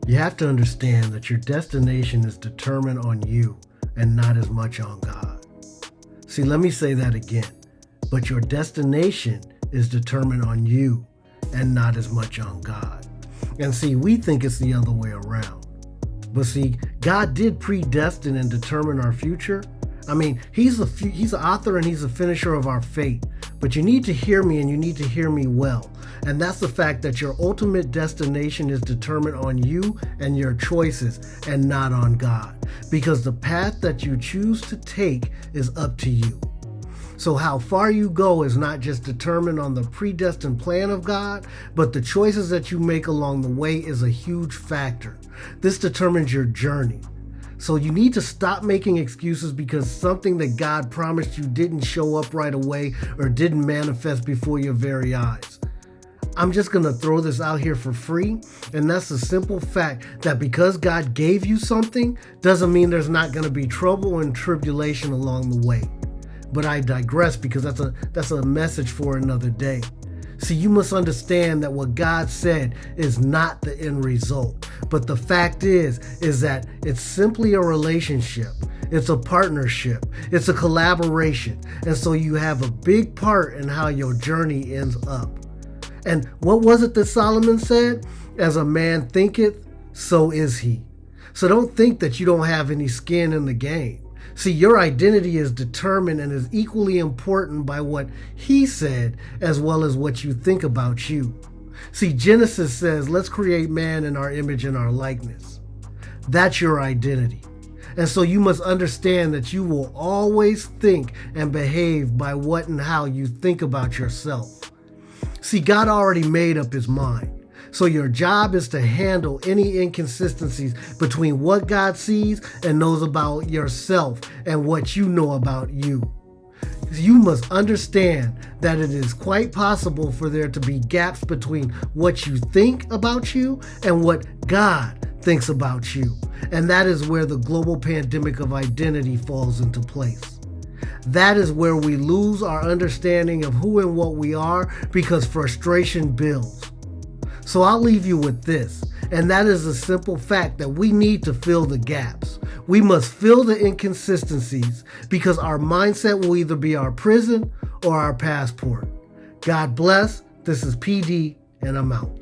You have to understand that your destination is determined on you and not as much on God. See, let me say that again. But your destination is determined on you and not as much on God. And see, we think it's the other way around. But see, God did predestine and determine our future. I mean, he's the author and he's the finisher of our fate. But you need to hear me, and you need to hear me well. And that's the fact that your ultimate destination is determined on you and your choices and not on God. Because the path that you choose to take is up to you. So how far you go is not just determined on the predestined plan of God, but the choices that you make along the way is a huge factor. This determines your journey. So you need to stop making excuses because something that God promised you didn't show up right away or didn't manifest before your very eyes. I'm just going to throw this out here for free, and that's the simple fact that because God gave you something doesn't mean there's not going to be trouble and tribulation along the way. But I digress because that's a message for another day. See, you must understand that what God said is not the end result. But the fact is that it's simply a relationship. It's a partnership. It's a collaboration. And so you have a big part in how your journey ends up. And what was it that Solomon said? As a man thinketh, so is he. So don't think that you don't have any skin in the game. See, your identity is determined and is equally important by what he said as well as what you think about you. See, Genesis says, let's create man in our image and our likeness. That's your identity. And so you must understand that you will always think and behave by what and how you think about yourself. See, God already made up his mind. So your job is to handle any inconsistencies between what God sees and knows about yourself and what you know about you. You must understand that it is quite possible for there to be gaps between what you think about you and what God thinks about you. And that is where the global pandemic of identity falls into place. That is where we lose our understanding of who and what we are because frustration builds. So I'll leave you with this, and that is the simple fact that we need to fill the gaps. We must fill the inconsistencies because our mindset will either be our prison or our passport. God bless. This is PD, and I'm out.